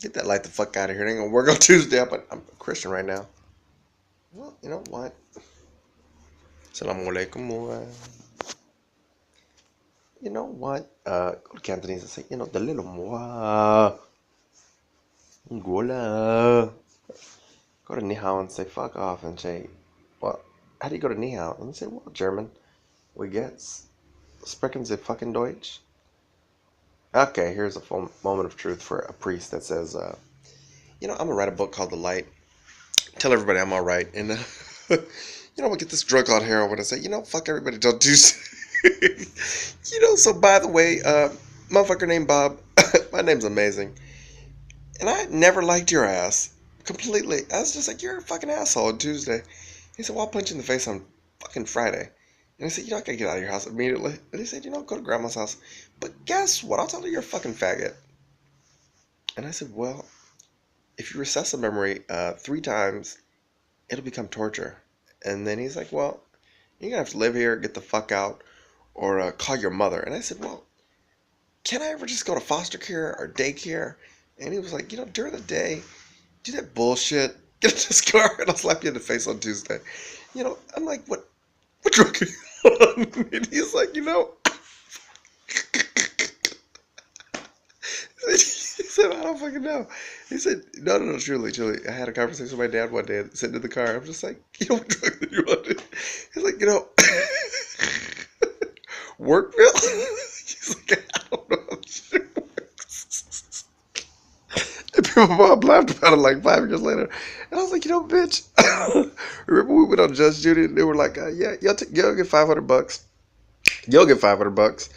Get that light the fuck out of here. It ain't gonna work on Tuesday. I'm a Christian right now. Well, you know what? Assalamu alaikum. You know what? Go to Cantonese and say, the little moi. Gola. Go to Nihao and say, fuck off and say, well, how do you go to Nihao? And say, well, German. We guess. Sprechen Sie fucking Deutsch? Okay, here's a full moment of truth for a priest that says, I'm gonna write a book called The Light. Tell everybody I'm alright. And, we'll get this drug called heroin and say, fuck everybody, don't do. So by the way, motherfucker named Bob, my name's amazing. And I never liked your ass. Completely. I was just like, you're a fucking asshole on Tuesday. He said, well, I'll punch you in the face on fucking Friday. And I said, I gotta get out of your house immediately. And he said, go to grandma's house. But guess what? I'll tell her you're a fucking faggot. And I said, well, if you recess a memory 3 times, it'll become torture. And then he's like, well, you're gonna have to live here, get the fuck out, or call your mother. And I said, well, can I ever just go to foster care or daycare? And he was like, during the day, do that bullshit. Get in this car and I'll slap you in the face on Tuesday. I'm like, what drug are you on? And he's like, he said, I don't fucking know. He said, no, truly. I had a conversation with my dad one day sitting in the car. I'm just like, what drug are you on? He's like, Workville? He's like, I don't know how shit works. And people mom laughed about it like 5 years later. And I was like, bitch. Remember we went on Judge Judy and they were like, yeah, you'll get $500. You'll get $500.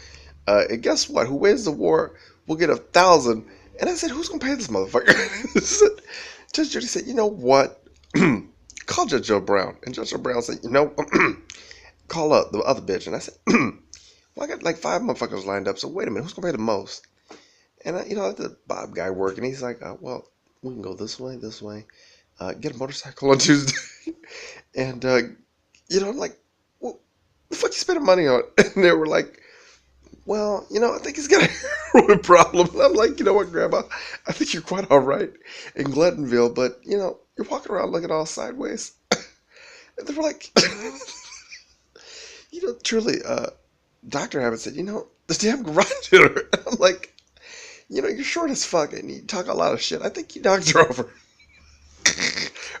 And guess what? Who wins the war will get 1,000. And I said, who's gonna pay this motherfucker? Judge Judy said, you know what? Call Judge Joe Brown. And Judge Joe Brown said, call up the other bitch. And I said, well, I got like 5 motherfuckers lined up. So wait a minute, who's gonna pay the most? And I let the Bob guy work, and he's like, well, we can go this way, this way. Get a motorcycle on Tuesday. And I'm like, well, the fuck you spending money on? And they were like, well, I think he's got a heroin problem. And I'm like, you know what, Grandma? I think you're quite all right in Glentonville, but you're walking around looking all sideways. And they were like, truly, Dr. Abbott said, this damn garage door. And I'm like, you're short as fuck and you talk a lot of shit. I think you knocked her over.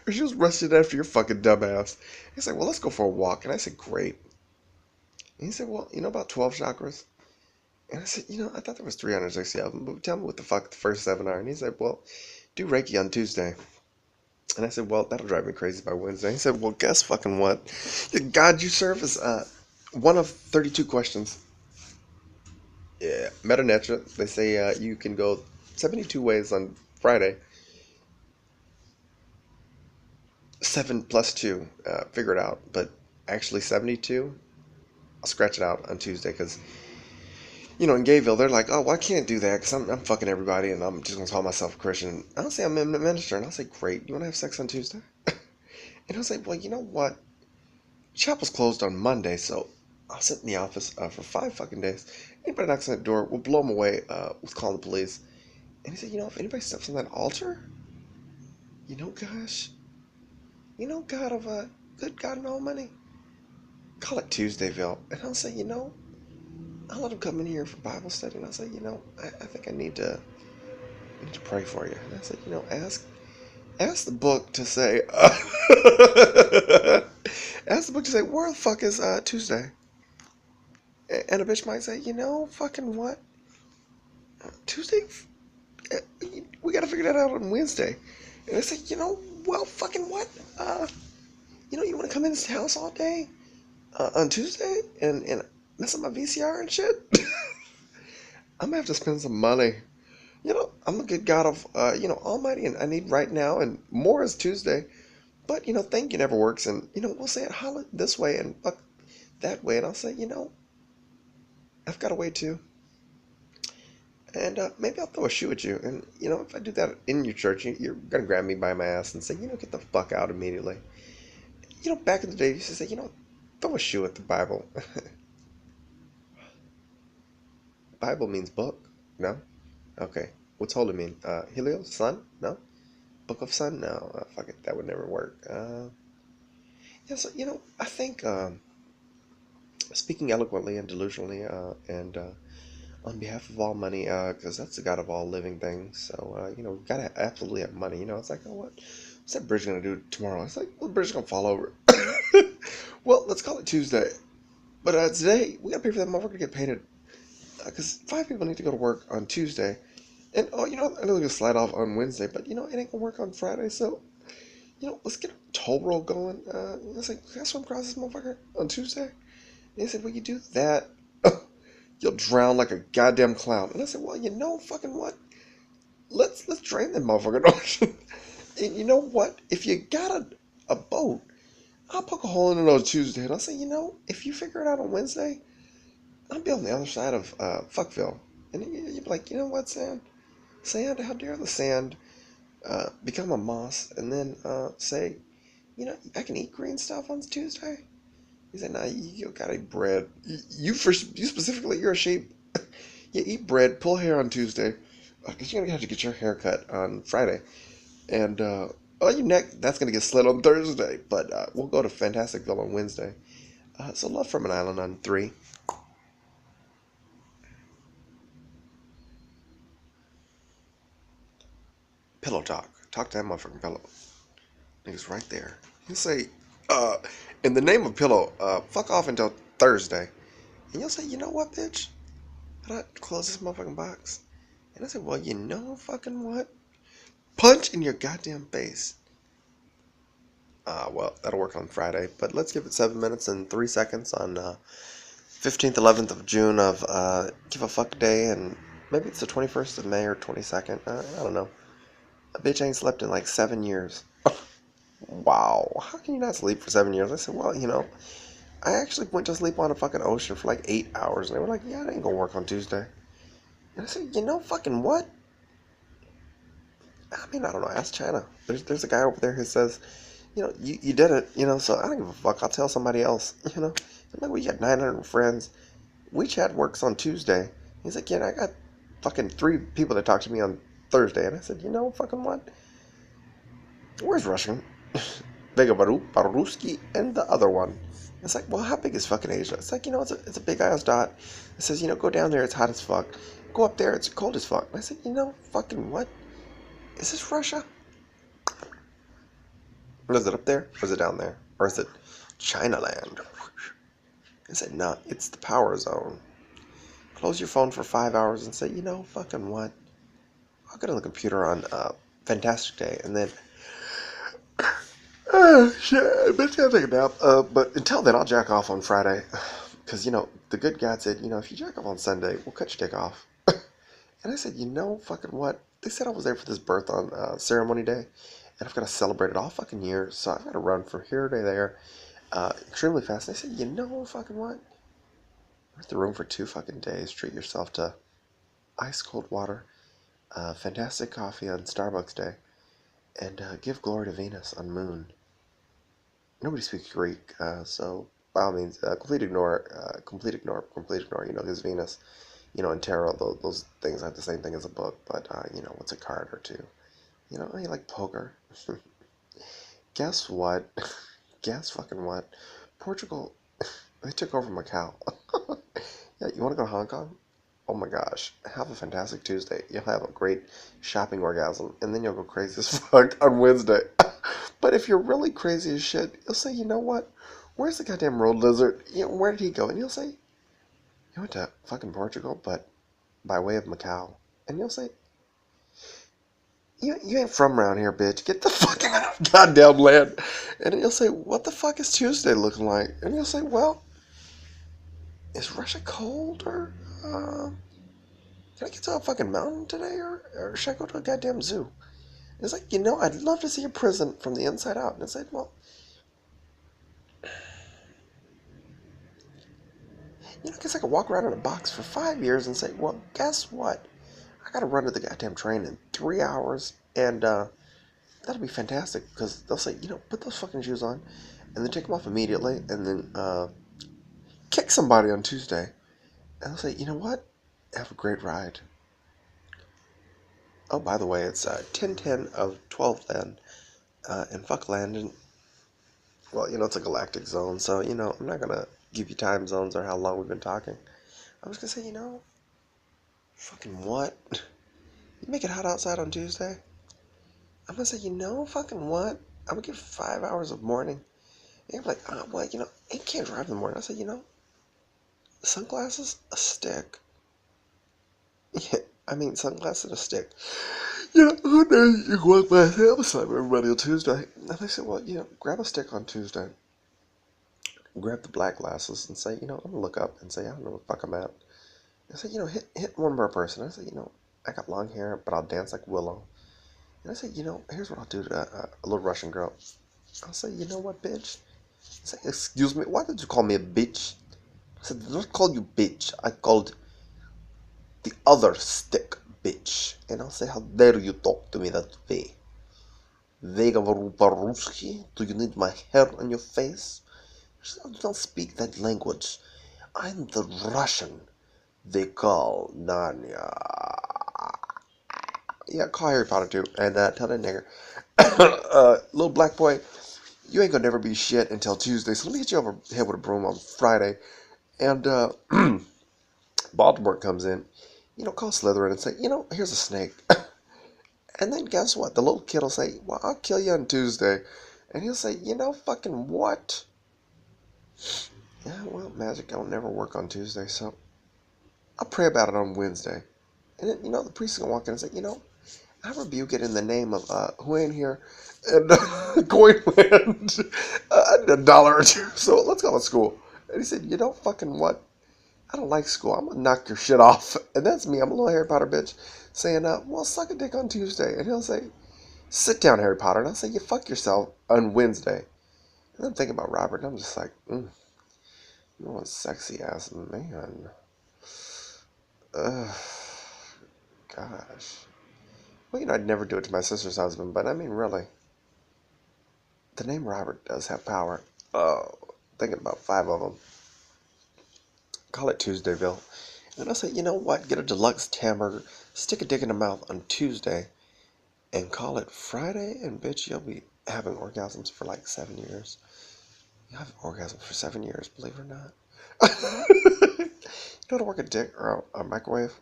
Or she was rushed after your fucking dumbass. He's like, well, let's go for a walk. And I said, great. And he said, well, about 12 chakras? And I said, I thought there was 360 of them, but tell me what the fuck the first 7 are. And he said, well, do Reiki on Tuesday. And I said, well, that'll drive me crazy by Wednesday. He said, well, guess fucking what? The God you serve is one of 32 questions. Yeah, Meta Netra, they say you can go 72 ways on Friday. 7 plus 2, figure it out. But actually 72, I'll scratch it out on Tuesday because, in Gayville, they're like, oh, well, I can't do that because I'm fucking everybody and I'm just going to call myself a Christian. I'll say I'm a minister and I'll say, great, you want to have sex on Tuesday? And I'll say, well, you know what? Chapel's closed on Monday, so I'll sit in the office for 5 fucking days. Anybody knocks on that door, we'll blow them away with calling the police. And he said, if anybody steps on that altar, gosh, God of good God and Almighty, call it Tuesdayville. And I'll say, I'll let him come in here for Bible study. And I'll say, I think I need to pray for you. And I said, ask the book to say, ask the book to say, where the fuck is Tuesday? And a bitch might say, fucking what? Tuesday? We gotta figure that out on Wednesday. And I said, well, fucking what? You want to come in this house all day on Tuesday and mess up my VCR and shit? I'm gonna have to spend some money. I'm a good God of, Almighty, and I need right now, and more is Tuesday. But, thank you never works, and, we'll say it holla this way and fuck that way, and I'll say, I've got a way too. And maybe I'll throw a shoe at you. And, if I do that in your church, you're going to grab me by my ass and say, get the fuck out immediately. Back in the day, you used to say, throw a shoe at the Bible. Bible means book. No? Okay. What's holy mean? Helios? Sun? No? Book of Sun? No. Fuck it. That would never work. Yeah, so, I think, speaking eloquently and delusionally, and on behalf of all money, because that's the God of all living things. So, we gotta absolutely have money. It's like, oh, what's that bridge gonna do tomorrow? It's like, well, the bridge is gonna fall over. Well, let's call it Tuesday. But today, we gotta pay for that motherfucker to get painted. Because 5 people need to go to work on Tuesday. And, I know they're gonna slide off on Wednesday, but, it ain't gonna work on Friday. So, let's get a toll roll going. Let's say, can I swim across this motherfucker on Tuesday? And he said, well, you do that, you'll drown like a goddamn clown. And I said, well, fucking what? Let's drain that motherfucker. And you know what? If you got a boat, I'll poke a hole in it on Tuesday. And I'll say, if you figure it out on Wednesday, I'll be on the other side of Fuckville. And you'd be like, you know what, Sand? Sand, how dare the sand become a moss and then say, I can eat green stuff on Tuesday? He said, nah, you gotta eat bread. You specifically, you're a sheep. You eat bread, pull hair on Tuesday, because you're gonna have to get your hair cut on Friday. And on your neck, that's gonna get slit on Thursday. But we'll go to Fantasticville on Wednesday. So Love from an Island on 3. Pillow talk. Talk to that motherfucking pillow. Nigga's right there. You say, uh, in the name of pillow, fuck off until Thursday. And you'll say, you know what, bitch? How do I close this motherfucking box? And I said, well, you know fucking what? Punch in your goddamn face. Well, that'll work on Friday. But let's give it 7 minutes and 3 seconds on 15th, 11th of June of Give a Fuck Day. And maybe it's the 21st of May or 22nd. I don't know. A bitch ain't slept in like 7 years. Wow. How can you not sleep for 7 years? I said, well, I actually went to sleep on a fucking ocean for like 8 hours. And they were like, yeah, it ain't gonna work on Tuesday. And I said, fucking what? I mean, I don't know. Ask China. There's a guy over there who says, you did it, so I don't give a fuck. I'll tell somebody else, I'm like, well, you got 900 friends. WeChat works on Tuesday. He's like, I got fucking 3 people that talk to me on Thursday. And I said, fucking what? Where's Russian? Vega Baruski and the other one. It's like, well, how big is fucking Asia? It's like, it's a big ass dot. It says, go down there, it's hot as fuck. Go up there, it's cold as fuck. And I said, fucking what? Is this Russia? Or is it up there? Or is it down there? Or is it China land? I said, no, it's the power zone. Close your phone for 5 hours and say, fucking what? I'll get on the computer on Fantastic Day and then shit, I bet you I'll take a nap. But until then, I'll jack off on Friday. Because, the good God said, if you jack off on Sunday, we'll cut your dick off. And I said, fucking what? They said I was there for this birth on ceremony day. And I've got to celebrate it all fucking year. So I've got to run from here to there extremely fast. And I said, fucking what? We're at the room for 2 fucking days. Treat yourself to ice cold water, fantastic coffee on Starbucks Day, and give glory to Venus on Moon. Nobody speaks Greek, so by all means, complete ignore, because Venus, in tarot, those things have the same thing as a book, but, what's a card or two? You like poker. Guess what? Guess fucking what? Portugal, they took over Macau. Yeah, you want to go to Hong Kong? Oh my gosh, have a fantastic Tuesday. You'll have a great shopping orgasm, and then you'll go crazy as fuck on Wednesday. But if you're really crazy as shit, you'll say, you know what? Where's the goddamn road lizard? Where did he go? And you'll say, he went to fucking Portugal, but by way of Macau. And you'll say, you ain't from around here, bitch. Get the fuck out of goddamn land. And you'll say, what the fuck is Tuesday looking like? And you'll say, well, is Russia cold or can I get to a fucking mountain today or should I go to a goddamn zoo? And it's like, I'd love to see a prison from the inside out. And it's like, well, I guess I could walk around in a box for 5 years and say, well, guess what? I gotta run to the goddamn train in 3 hours and that'll be fantastic because they'll say, put those fucking shoes on and then take them off immediately and then kick somebody on Tuesday. And they'll say, you know what? Have a great ride. Oh, by the way, it's 10:10 of 12 then in Fuckland. And, well, it's a galactic zone, so, I'm not going to give you time zones or how long we've been talking. I was going to say, fucking what? You make it hot outside on Tuesday? I'm going to say, fucking what? I'm going to give 5 hours of morning. And you're like, well, you can't drive in the morning. I said, sunglasses, a stick. Yeah, I mean, sunglasses and a stick. One day you can walk by and say, I'm sorry, everybody on Tuesday. And they said, well, grab a stick on Tuesday. Grab the black glasses and say, I'm going to look up and say, I don't know what the fuck I'm at. I said, hit one more person. I said, I got long hair, but I'll dance like Willow. And I said, here's what I'll do to a little Russian girl. I'll say, you know what, bitch? I said, excuse me, why did you call me a bitch? I said, I don't call you bitch. I called the other stick bitch. And I'll say, how dare you talk to me that way? Vega Varuparuski, do you need my hair on your face? She said, I do not speak that language. I'm the Russian they call Narnia. Yeah, call Harry Potter too. And tell that nigger. Little black boy, you ain't gonna never be shit until Tuesday. So let me hit you over the head with a broom on Friday. And Baltimore comes in. Call Slytherin and say, here's a snake. And then guess what? The little kid will say, well, I'll kill you on Tuesday. And he'll say, fucking what? Yeah, well, magic don't never work on Tuesday, so I'll pray about it on Wednesday. And then, the priest is going to walk in and say, I rebuke it in the name of who ain't here, and coin land $1 or two. So let's go to school. And he said, fucking what? I don't like school. I'm going to knock your shit off. And that's me. I'm a little Harry Potter bitch saying, well, suck a dick on Tuesday. And he'll say, sit down, Harry Potter. And I'll say, you fuck yourself on Wednesday. And I'm thinking about Robert, and I'm just like, what a sexy ass man. Ugh, gosh. Well, I'd never do it to my sister's husband, but I mean, really. The name Robert does have power. Oh, thinking about 5 of them. Call it Tuesdayville. And I'll say, you know what? Get a deluxe hamburger, stick a dick in the mouth on Tuesday, and call it Friday, and bitch, you'll be having orgasms for like 7 years. You'll have orgasms for 7 years, believe it or not. You know how to work a dick or a microwave?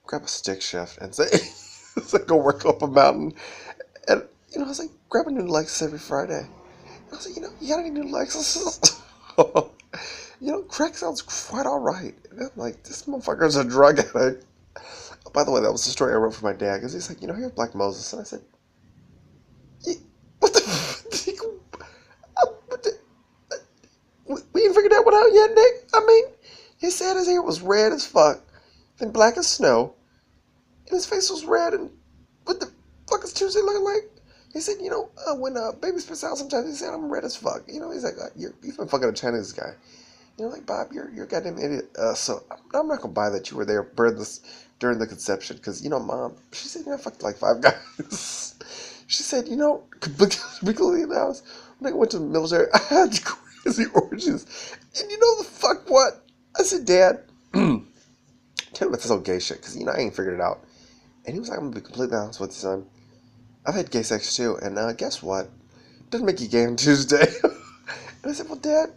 Grab a stick shift and say, go work up a mountain. And, I was like, grab a new Lexus every Friday. And I was like, you got any new Lexuses? Crack sounds quite alright. And I'm like, this motherfucker's a drug addict. Oh, by the way, that was the story I wrote for my dad, because he's like, here's Black Moses. And I said, what the we ain't figured that one out yet, Nick. I mean, he said his hair was red as fuck, then black as snow, and his face was red, and what the fuck is Tuesday looking like? He said, when baby spits out sometimes, he said, I'm red as fuck. He's like, you've been fucking a Chinese guy. Like, Bob, you're a goddamn idiot. So I'm not going to buy that you were there during the conception, because, Mom, she said, I fucked like 5 guys. She said, completely announced, when I went to the military, I had crazy orgies. And the fuck what? I said, Dad, tell me about this whole gay shit, because, I ain't figured it out. And he was like, I'm going to be completely honest with you, son. I've had gay sex too, and guess what? Doesn't make you gay on Tuesday. And I said, well, Dad,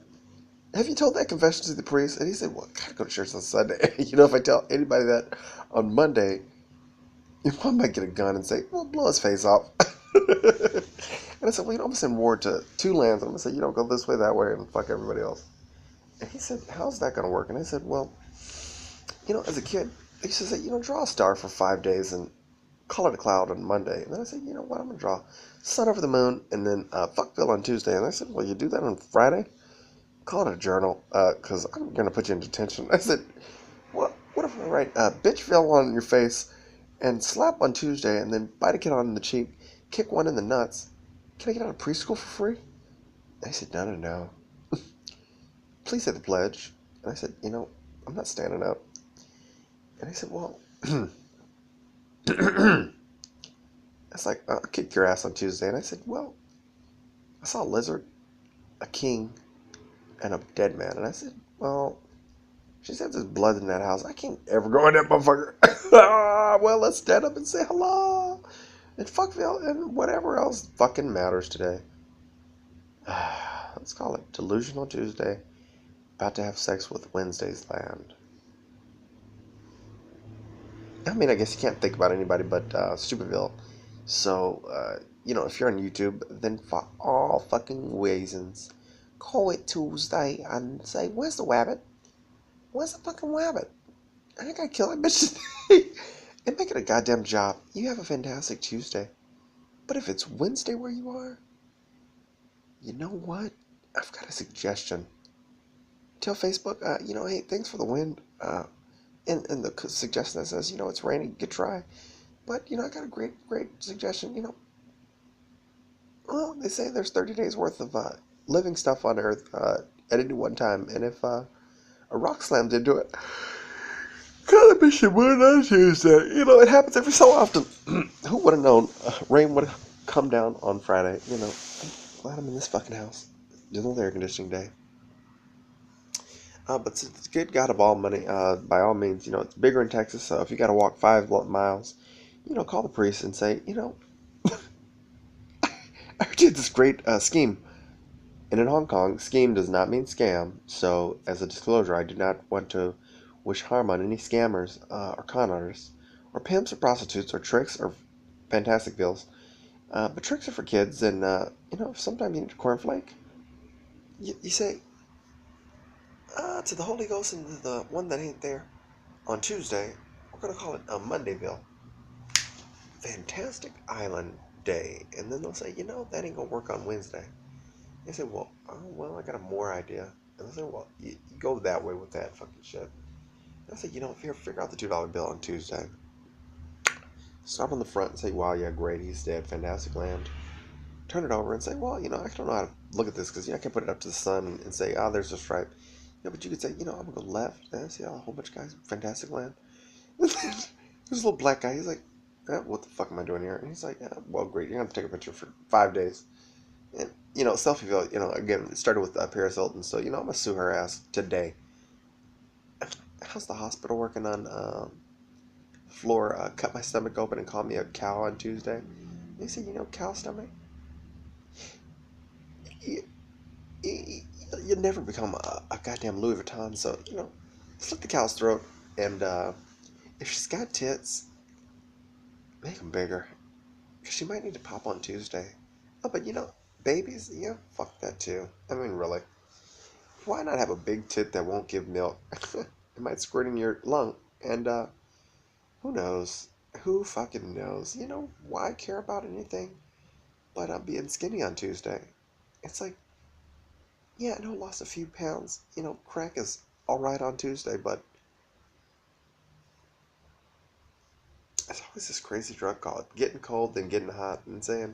have you told that confession to the priest? And he said, well, I gotta go to church on Sunday. If I tell anybody that on Monday, your mom might get a gun and say, well, blow his face off. And I said, well, I'm going to send word to 2 lands. I'm going to say, go this way, that way, and fuck everybody else. And he said, how's that going to work? And I said, well, as a kid, I used to say, draw a star for 5 days and call it a cloud on Monday. And then I said, you know what, I'm going to draw sun over the moon and then fuckville on Tuesday. And I said, well, you do that on Friday? Call it a journal, because I'm going to put you in detention. I said, what if I write bitchville on your face and slap on Tuesday and then bite a kid on the cheek, kick one in the nuts? Can I get out of preschool for free? And I said, no. Please say the pledge. And I said, I'm not standing up. And I said, well, it's like, I'll kick your ass on Tuesday. And I said, well, I saw a lizard, a king, and a dead man. And I said, well, She said there's blood in that house. I can't ever go in that motherfucker. Well, let's stand up and say hello. And fuckville and whatever else fucking matters today. Let's call it Delusional Tuesday. About to have sex with Wednesday's land. I mean, I guess you can't think about anybody but Stupidville. So, if you're on YouTube, then for all fucking reasons, call it Tuesday and say, where's the wabbit? Where's the fucking wabbit? I think I killed that bitch today. And make it a goddamn job. You have a fantastic Tuesday. But if it's Wednesday where you are, you know what? I've got a suggestion. Tell Facebook, hey, thanks for the wind. And the suggestion that says, it's raining, good try. But, I got a great suggestion. Well, they say there's 30 days worth of living stuff on Earth at any one time. And if a rock slammed into it, kind of mission one on Tuesday. It happens every so often. Who would have known rain would have come down on Friday? I'm glad I'm in this fucking house. There's no air conditioning day. But since it's good God of all money, by all means, it's bigger in Texas, so if you got to walk 5 miles, call the priest and say, I did this great scheme. And in Hong Kong, scheme does not mean scam, so as a disclosure, I do not want to wish harm on any scammers or con artists, or pimps or prostitutes or tricks or fantastic bills. But tricks are for kids, and, sometimes you need a cornflake. You say, to the Holy Ghost and to the one that ain't there. On Tuesday, we're going to call it a Mondayville. Fantastic Island Day. And then they'll say, that ain't going to work on Wednesday. They say, I got a more idea. And they'll say, you go that way with that fucking shit. And I say, figure out the $2 bill on Tuesday. Stop on the front and say, wow, yeah, great, he's dead, fantastic land. Turn it over and say, I don't know how to look at this because, I can't put it up to the sun and say, there's a stripe. But you could say, I'm going to go left. And I see a whole bunch of guys, fantastic land. There's a little black guy. He's like, what the fuck am I doing here? And he's like, great. You're going to take a picture for 5 days. And, Selfieville, again, it started with Paris Hilton. So, I'm going to sue her ass today. How's the hospital working on floor? Cut my stomach open and call me a cow on Tuesday. They say, cow stomach? You never become a goddamn Louis Vuitton. So, slit the cow's throat. And if she's got tits, make them bigger. Because she might need to pop on Tuesday. Oh, but babies, fuck that too. I mean, really. Why not have a big tit that won't give milk? It might squirt in your lung. And, who knows? Who fucking knows? Why care about anything but being skinny on Tuesday? It's like, yeah, I know I lost a few pounds. Crack is alright on Tuesday, but it's always this crazy drug called getting cold, then getting hot, and saying,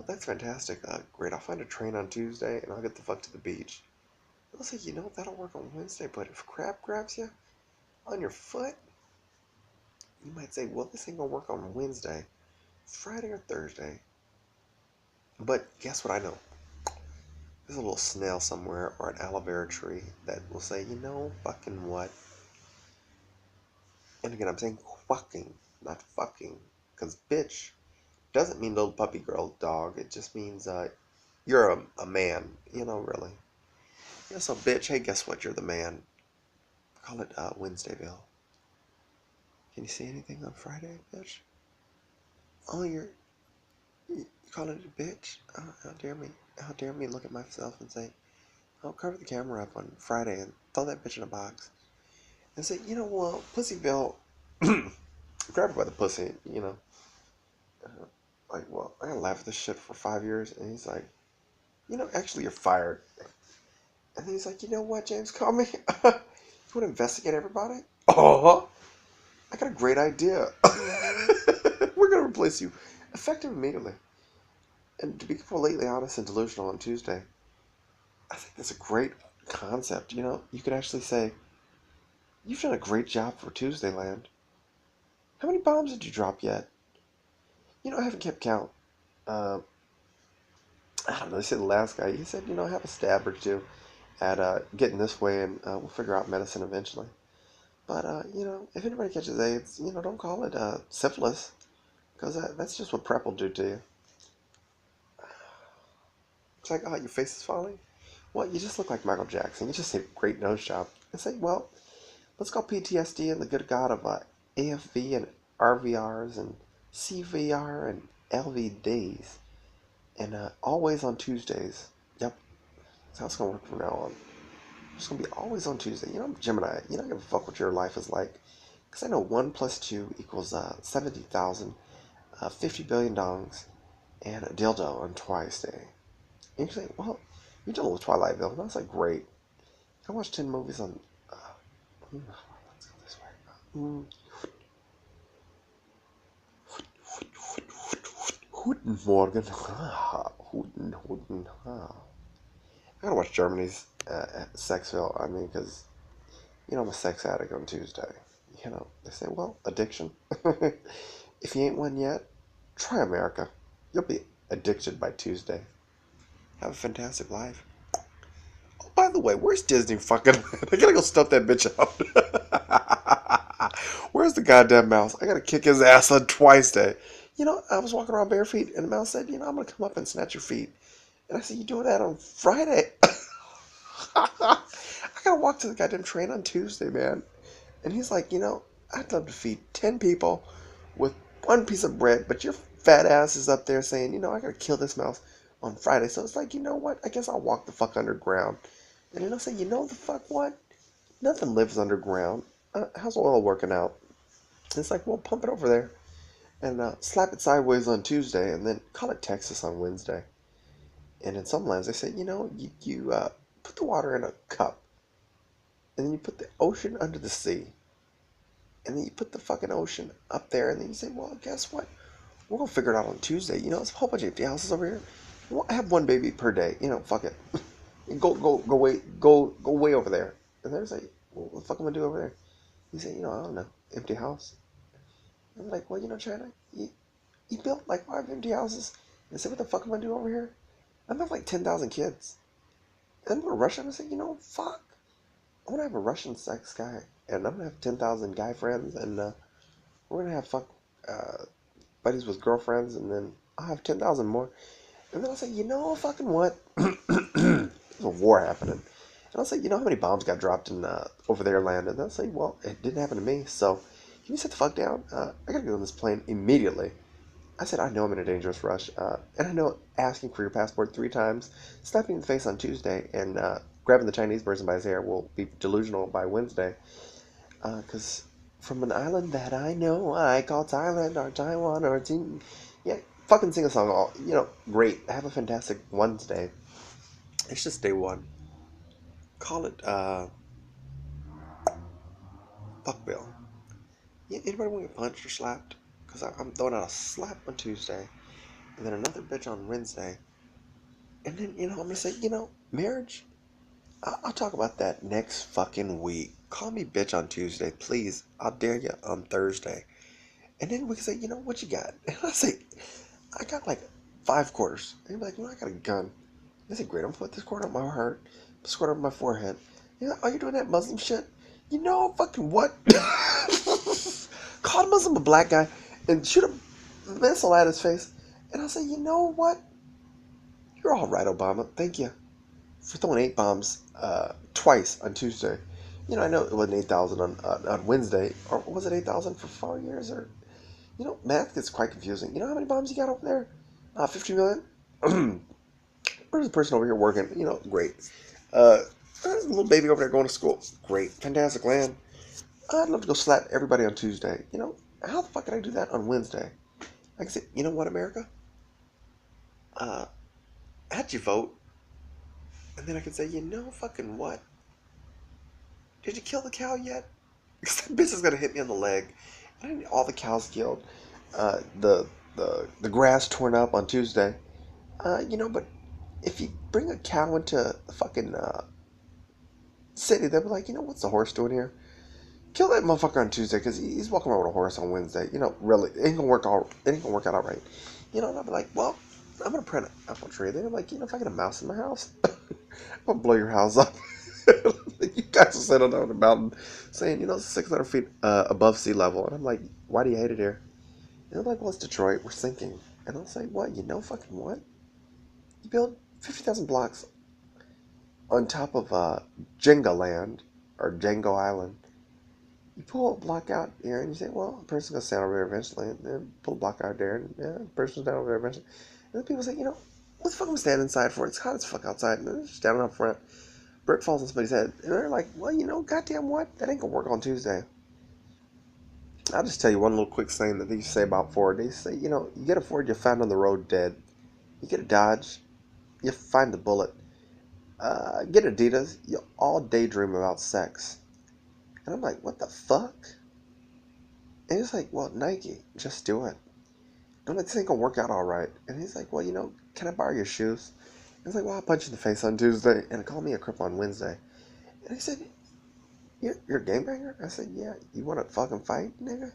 that's fantastic. Great, I'll find a train on Tuesday, and I'll get the fuck to the beach. They'll say, that'll work on Wednesday, but if crap grabs you on your foot, you might say, this ain't gonna work on Wednesday, Friday or Thursday. But guess what I know? There's a little snail somewhere or an aloe vera tree that will say, fucking what? And again, I'm saying fucking, not fucking, because bitch doesn't mean little puppy girl dog. It just means you're a man, really. Yeah, so bitch, hey, guess what? You're the man. Call it Wednesdayville. Can you see anything on Friday, bitch? Oh, you calling it a bitch? Oh, how dare me? How dare me look at myself and say, I'll cover the camera up on Friday and throw that bitch in a box. And say, Pussyville, grab her by the pussy, I gotta laugh at this shit for 5 years. And he's like, actually, you're fired. And then he's like, you know what, James, call me. You want to investigate everybody? Oh, I got a great idea. We're going to replace you effective immediately. And to be completely honest and delusional on Tuesday, I think that's a great concept. You could actually say, you've done a great job for Tuesday Land. How many bombs did you drop yet? I haven't kept count. I don't know. They said the last guy, he said, I have a stab or two. at getting this way, and we'll figure out medicine eventually. But if anybody catches AIDS, don't call it syphilis, because that's just what PrEP will do to you. It's like, oh, your face is falling. Well, you just look like Michael Jackson. You just did a great nose job. And say, well, let's call PTSD and the good God of AFV and RVRs and CVR and LVDs. And always on Tuesdays. Yep, that's how it's going to work from now on. It's going to be always on Tuesday. I'm Gemini. You don't give a fuck what your life is like. Because I know 1 plus 2 equals 70,000, 50 billion dongs, and a dildo on Twice Day. And you say, well, you're dealing with Twilightville. And I was like, great. I watched 10 movies on. Let's go this way. Guten Morgen. Guten. I gotta watch Germany's Sexville. I mean, because, I'm a sex addict on Tuesday. They say, well, addiction. If you ain't one yet, try America. You'll be addicted by Tuesday. Have a fantastic life. Oh, by the way, where's Disney fucking? I gotta go stuff that bitch out. Where's the goddamn mouse? I gotta kick his ass on Twice Day. I was walking around bare feet, and the mouse said, I'm gonna come up and snatch your feet. And I said, you doing that on Friday? I gotta walk to the goddamn train on Tuesday, man. And he's like, I'd love to feed 10 people with 1 piece of bread, but your fat ass is up there saying, I gotta kill this mouse on Friday. So it's like, you know what? I guess I'll walk the fuck underground. And then I'll say, the fuck what? Nothing lives underground. How's oil working out? And it's like, well, pump it over there. And slap it sideways on Tuesday, and then call it Texas on Wednesday. And in some lands, they say, you put the water in a cup, and then you put the ocean under the sea. And then you put the fucking ocean up there, and then you say, well, guess what? We're going to figure it out on Tuesday. There's a whole bunch of empty houses over here. We'll have 1 baby per day. Fuck it. go way over there. And they're like, well, what the fuck am I going to do over there? You say, I don't know. Empty house. And I'm like, well, China, you built like 5 empty houses. And say, what the fuck am I going to do over here? I'm going to have like 10,000 kids. And I'm going to rush them and say, fuck. I'm going to have a Russian sex guy. And I'm going to have 10,000 guy friends. And we're going to have buddies with girlfriends. And then I'll have 10,000 more. And then I'll say, fucking what? There's a war happening. And I'll say, how many bombs got dropped in over their land? And they'll say, well, it didn't happen to me. So can you sit the fuck down? I got to get on this plane immediately. I said, I know I'm in a dangerous rush. And I know asking for your passport 3 times, slapping in the face on Tuesday, and grabbing the Chinese person by his hair will be delusional by Wednesday. Because from an island that I know, I call Thailand or Taiwan or yeah, fucking sing a song. All great. Have a fantastic Wednesday. It's just day 1. Call it fuckbill. Yeah, anybody want to get punched or slapped? Because I'm throwing out a slap on Tuesday, and then another bitch on Wednesday, and then I'm gonna say, marriage. I'll talk about that next fucking week. Call me bitch on Tuesday, please. I'll dare you on Thursday. And then we can say, what you got? And I say, I got like 5 quarters. And you'll be like, I got a gun. I say, great, I'm gonna put this quarter on my heart, this quarter on my forehead. Are you doing that Muslim shit? Fucking what? Call a Muslim a black guy and shoot a missile at his face. And I'll say, what? You're all right, Obama. Thank you for throwing 8 bombs twice on Tuesday. I know it wasn't 8,000 on Wednesday. Or was it 8,000 for 4 years? Or math gets quite confusing. How many bombs you got over there? 50 million? Where's the person over here working? Great. There's a little baby over there going to school. Great. Fantastic land. I'd love to go slap everybody on Tuesday. How the fuck can I do that on Wednesday? I can say, what, America? How'd you vote? And then I can say, fucking what? Did you kill the cow yet? Because that bitch is gonna hit me on the leg. And I need all the cows killed. The grass torn up on Tuesday. But if you bring a cow into the fucking city, they'll be like, what's the horse doing here? Kill that motherfucker on Tuesday because he's walking around with a horse on Wednesday. Really, it ain't gonna work out. It ain't gonna work out all right. And I'll be like, well, I'm gonna plant an apple tree. Then I'm like, if I get a mouse in my house, I'm gonna blow your house up. You guys are sitting on the mountain saying, 600 feet above sea level. And I'm like, why do you hate it here? And they're like, well, it's Detroit. We're sinking. And I'll say, what? Fucking what? You build 50,000 blocks on top of Jenga land or Django Island. You pull a block out here and you say, well, a person's going to stand over there eventually. And then pull a block out there and a person's down over there eventually. And then people say, what the fuck am I standing inside for? It's hot as fuck outside. And they're just standing up front. Brick falls on somebody's head. And they're like, well, goddamn what? That ain't going to work on Tuesday. I'll just tell you one little quick thing that they used to say about Ford. They say, you get a Ford, you're found on the road dead. You get a Dodge, you find the bullet. Get Adidas, you all daydream about sex. And I'm like, what the fuck? And he's like, well, Nike, just do it. Don't this ain't gonna work out all right? And he's like, well, can I borrow your shoes? And he's like, well, I'll punch you in the face on Tuesday and call me a crip on Wednesday. And he said, you're a gangbanger? I said, yeah. You want to fucking fight, nigga?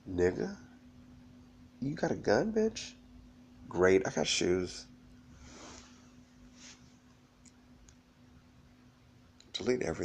Nigga? You got a gun, bitch? Great, I got shoes. Delete everything.